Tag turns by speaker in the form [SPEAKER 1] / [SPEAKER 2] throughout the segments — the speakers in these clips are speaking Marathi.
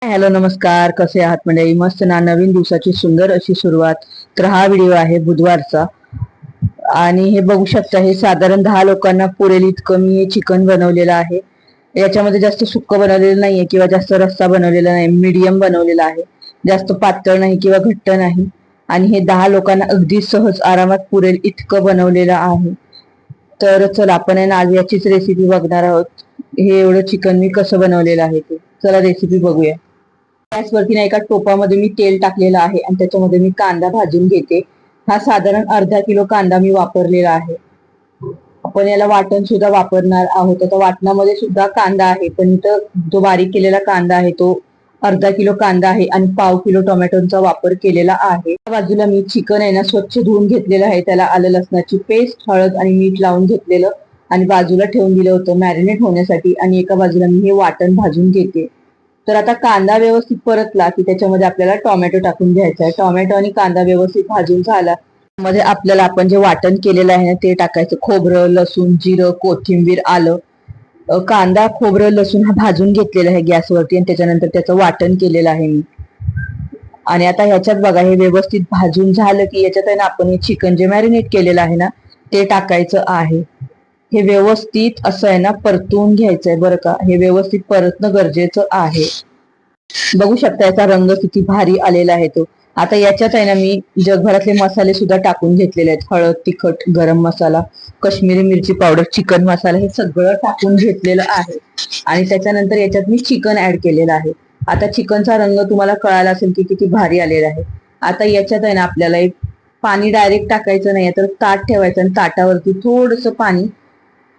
[SPEAKER 1] हॅलो नमस्कार, कसे आहात मंडळी? मस्त ना, नवीन दिवसाची सुंदर अशी सुरुवात. तर हा व्हिडिओ आहे बुधवारचा आणि हे बघू शकता, हे साधारण 10 लोकांना पुरेल इतकं मी चिकन बनवलेलं आहे. याच्यामध्ये जास्त सुक्क बनवलेलं नाहीये किंवा जास्त रस्सा बनवलेला नाही, मीडियम बनवलेला आहे. जास्त पातळ नाही किंवा घट्ट नाही आणि हे 10 लोकांना अगदी सहज आरामात पुरेल इतकं बनवलेलं आहे. तर चला आपण आहे ना आज याचीच रेसिपी बघणार आहोत. हे एवढं चिकन मी कसं बनवलेलं आहे ते चला रेसिपी बघूया. गॅसवरती ना एका टोपामध्ये मी तेल टाकलेलं आहे आणि त्याच्यामध्ये मी कांदा भाजून घेते. हा साधारण अर्धा किलो कांदा मी वापरलेला आहे. आपण याला वाटण सुद्धा वापरणार आहोत. आता वाटणामध्ये सुद्धा कांदा आहे, पण इथं जो बारीक केलेला कांदा आहे तो अर्धा किलो कांदा आहे आणि पाव किलो टोमॅटोचा वापर केलेला आहे. बाजूला मी चिकन आहे ना स्वच्छ धुवून घेतलेलं आहे. त्याला आलं लसणाची पेस्ट, हळद आणि मीठ लावून घेतलेलं आणि बाजूला ठेवून दिलं होतं मॅरिनेट होण्यासाठी. आणि एका बाजूला मी हे वाटण भाजून घेते. तर आता कांदा व्यवस्थित परतला की त्याच्यामध्ये आपल्याला टोमॅटो टाकून घ्यायचा आहे. टोमॅटो आणि कांदा व्यवस्थित भाजून झाला मध्ये आपल्याला आपण जे वाटण केलेलं आहे ना ते टाकायचं. खोबरं, लसूण, जिरं, कोथिंबीर, आलं, कांदा, खोबरं, लसूण हा भाजून घेतलेला आहे गॅसवरती आणि त्याच्यानंतर त्याचं वाटण केलेलं आहे मी. आणि आता ह्याच्यात बघा, हे व्यवस्थित भाजून झालं की याच्यात आहे ना आपण हे चिकन जे मॅरिनेट केलेलं आहे ना ते टाकायचं आहे. हे व्यवस्थित असं आहे ना परतून घ्यायचंय बरं का. हे व्यवस्थित परतणं गरजेचं आहे. बघू शकता याचा रंग किती भारी आलेला आहे तो. आता याच्यात आहे ना मी जगभरातले मसाले सुद्धा टाकून घेतलेले आहेत. हळद, तिखट, गरम मसाला, काश्मीरी मिरची पावडर, चिकन मसाला हे सगळं टाकून घेतलेलं आहे. आणि त्याच्यानंतर याच्यात मी चिकन ऍड केलेलं आहे. आता चिकनचा रंग तुम्हाला कळाला असेल की किती भारी आलेला आहे. आता याच्यात आहे ना आपल्याला एक पाणी डायरेक्ट टाकायचं नाही, तर ताट ठेवायचं आणि ताटावरती थोडस पाणी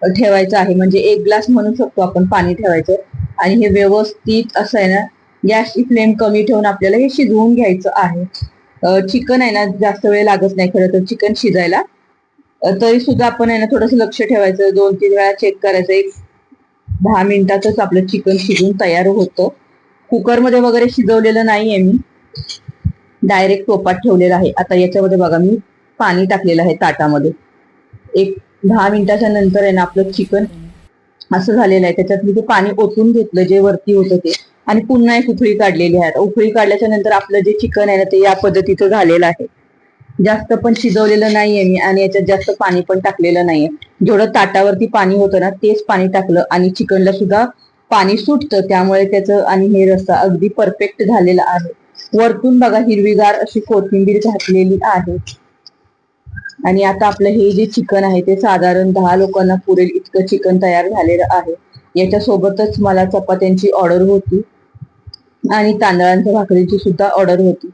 [SPEAKER 1] ठेवायचं आहे. म्हणजे 1 ग्लास म्हणू शकतो आपण पाणी ठेवायचं. आणि हे व्यवस्थित असं आहे ना गॅसची फ्लेम कमी ठेवून आपल्याला हे शिजवून घ्यायचं आहे. चिकन आहे ना जास्त वेळ लागत नाही खरं तर चिकन शिजायला. तरी सुद्धा आपण आहे ना थोडस लक्ष ठेवायचं. 2-3 वेळा चेक करायचं. एक 10 मिनिटातच आपलं चिकन शिजून तयार होतं. कुकरमध्ये वगैरे शिजवलेलं नाहीये मी, डायरेक्ट टोपात ठेवलेलं आहे. आता याच्यामध्ये बघा मी पाणी टाकलेलं आहे ताटामध्ये. एक 10 मिनिटाच्या नंतर आहे ना आपलं चिकन असं झालेलं आहे. त्याच्यात मी ते पाणी ओतून घेतलं जे वरती होतं ते आणि पुन्हा एक उकळी काढलेली आहे. उकळी काढल्याच्या नंतर आपलं जे चिकन आहे ना ते या पद्धतीचं झालेलं आहे. जास्त पण शिजवलेलं नाहीये मी आणि याच्यात जास्त पाणी पण टाकलेलं नाहीये. जेवढं ताटावरती पाणी होतं ना तेच पाणी टाकलं आणि चिकनला सुद्धा पाणी सुटतं, त्यामुळे त्याचं आणि हे रस्सा अगदी परफेक्ट झालेला आहे. वरतून बघा हिरवीगार अशी कोथिंबीर घातलेली आहे. आणि आता आपलं हे जे चिकन आहे ते साधारण 10 लोकांना पुरेल इतकं चिकन तयार झालेलं आहे. याच्यासोबतच मला चपात्यांची ऑर्डर होती आणि तांदळांच्या भाकरीची सुद्धा ऑर्डर होती.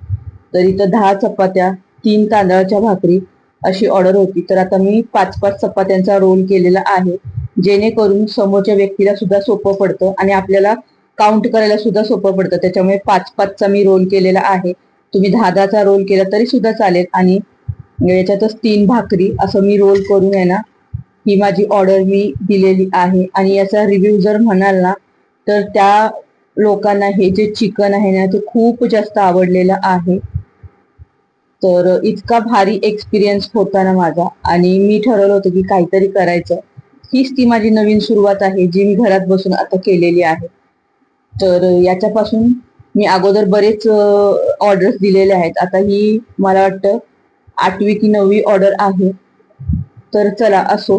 [SPEAKER 1] तर इथं 10 चपात्या, 3 तांदळाच्या भाकरी अशी ऑर्डर होती. तर आता मी 5-5 चपात्यांचा रोल केलेला आहे, जेणेकरून समोरच्या व्यक्तीला सुद्धा सोपं पडतं आणि आपल्याला काउंट करायला सुद्धा सोपं पडतं. त्याच्यामुळे 5-5चा मी रोल केलेला आहे. तुम्ही 10-10चा रोल केला तरी सुद्धा चालेल. आणि याच्यातच 3 भाकरी असं मी रोल करून आहे ना ही माझी ऑर्डर मी दिलेली आहे. आणि याचा रिव्ह्यू जर म्हणाल ना तर त्या लोकांना हे जे चिकन आहे ना ते खूप जास्त आवडलेलं आहे. तर इतका भारी एक्सपिरियन्स होता ना माझा आणि मी ठरवलं होतं की काहीतरी करायचं. हीच ती माझी नवीन सुरुवात आहे जी मी घरात बसून आता केलेली आहे. तर याच्यापासून मी अगोदर बरेच ऑर्डर्स दिलेले आहेत. आता ही मला वाटतं 8वी की 9वी ऑर्डर आहे. तर चला असो,